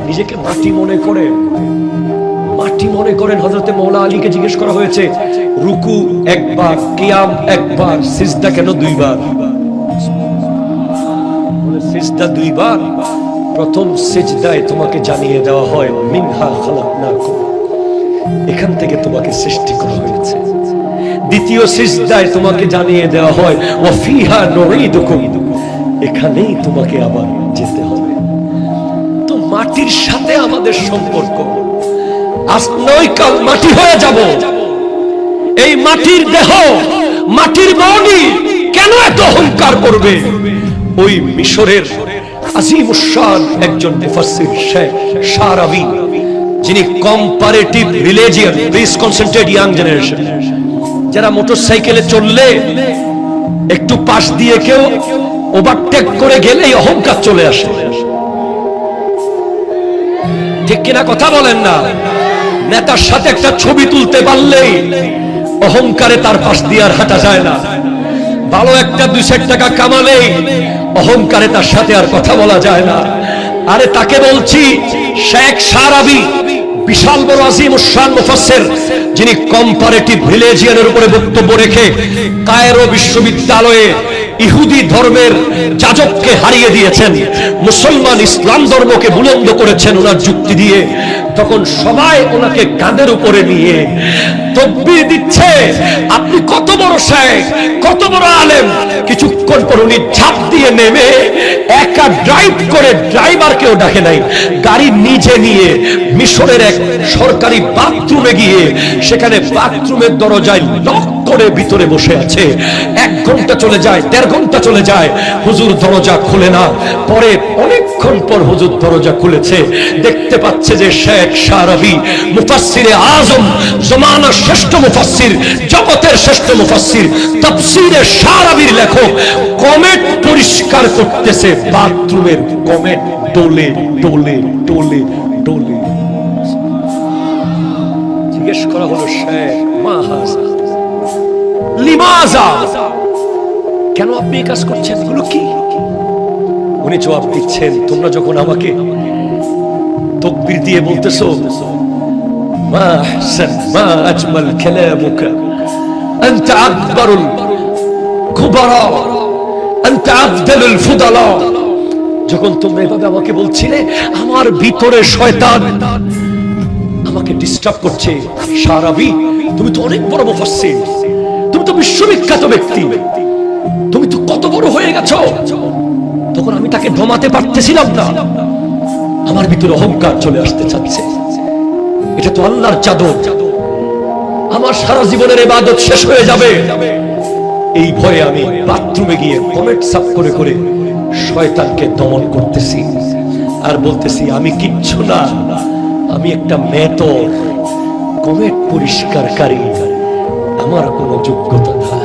নিজেকে মাটি মনে করেন, মাটি মনে করেন। হযরতে মওলা আলীকে জিজ্ঞেস করা হয়েছে, রুকু একবার, কিয়াম একবার, সিজদা কেন দুইবার? বলে সিজদা দুইবার। প্রথম সিজদায় তোমাকে জানিয়ে দেওয়া হয় মিনহা খালাকনাকুম, এখান থেকে তোমাকে সৃষ্টি করা হয়েছে। দ্বিতীয় সিজদায় তোমাকে জানিয়ে দেওয়া হয় ওয়া ফিহা নুঈদুকুম, এখানেই তোমাকে আবার যেতে হবে। তো মাটির সাথে আমাদের সম্পর্ক, আজ নয় কাল মাটি হয়ে যাব। এই মাটির দেহ, মাটির মনি কেন এত অহংকার করবে? ওই মিশরের আজিমুস শান একজন মুফাসসির শেখ শারাবি, যিনি comparative religion, please concentrate young generation, যারা মোটরসাইকেলে চললে একটু পাশ দিয়ে কেউ ওভারটেক করে গেলেই অহংকার চলে আসে, ঠিক কিনা কথা বলেন না? নেতার সাথে একটা ছবি তুলতে পারলেই অহংকারে তার পাশ দিয়ে আর হাঁটা যায় না। ভালো একটা 200 টাকা কামালেই অহংকারে তার সাথে আর কথা বলা যায় না। আরে তাকে বলছি শেখ শারাবি, বিশাল বড় আজিমুস শান মুফাসসির, যিনি কম্পারেটিভ রিলিজিয়নের উপরে বক্তব্য রেখে কায়রো বিশ্ববিদ্যালয়ে ইহুদি ধর্মের যাজককে হারিয়ে দিয়েছেন, মুসলমান ইসলাম ধর্মকে বুলন্দ করেছেন ওনার যুক্তি দিয়ে। তখন সবাই ওনাকে কাঁধের উপরে নিয়ে তাকবীর দিচ্ছে, আপনি কত বড় শেখ, কত বড় আলেম। কিছুক্ষণ পর উনি ঝাঁপ দিয়ে নেমে একা ড্রাইভ করে, ড্রাইভারকেও ডাকে নাই, গাড়ি নিজে নিয়ে মিশরের এক সরকারি বাথরুমে গিয়ে সেখানে বাথরুমের দরজায় লক করে ভিতরে বসে আছে। 1 ঘন্টা চলে যায়, 1.5 ঘন্টা চলে যায়, হুজুর দরজা খুলে না। পরে অনেকক্ষণ পর হুজুর দরজা খুলেছে, দেখতে পাচ্ছে যে শেখ শারাবি মুফাসসিরে আজম, জমানার শ্রেষ্ঠ মুফাসসির, জগতের শ্রেষ্ঠ মুফাসসির, তাফসীরে শারাবির লেখক কমেট পরিষ্কার করতেছে। বাথরুমের কমেট ডোলে ডোলে ডোলে ডোলে। জিজ্ঞেস করা হলো, শেখ মা হাযা লিমাযা, কেন আপনি এই কাজ করছেন, এগুলো কি? উনি জবাব দিচ্ছেন, তোমরা যখন আমাকে তাকবীর দিয়ে বলতেছো মা আহসান মা আজমাল কালামুকা আনতা আকবারুল কুবারা আনতা আফদালুল ফুদালা, যখন তোমরা এভাবে আমাকে বলছিলে, আমার ভিতরে শয়তান আমাকে ডিস্টার্ব করছে। শারাবি, তুমি তো অনেক বড় মুফাসসির, তুমি তো বিশ্ববিখ্যাত ব্যক্তি, তুমি তো কত বড় হয়ে গেছো। তখন আমি তাকে দমাতে পারতেছিলাম না, আমার ভিতরে অহংকার চলে আসতে চাচ্ছে। এটা তো আল্লাহর চাদর, আমার সারা জীবনের ইবাদত শেষ হয়ে যাবে। এই ভয়ে আমি বাথরুমে গিয়ে কমেট সাফ করে করে শয়তানকে দমন করতেছি আর বলতেছি, আমি কিচ্ছু না, আমি একটা মেথর, কমেট পরিষ্কারকারী, আমার কোনো যোগ্যতা নাই।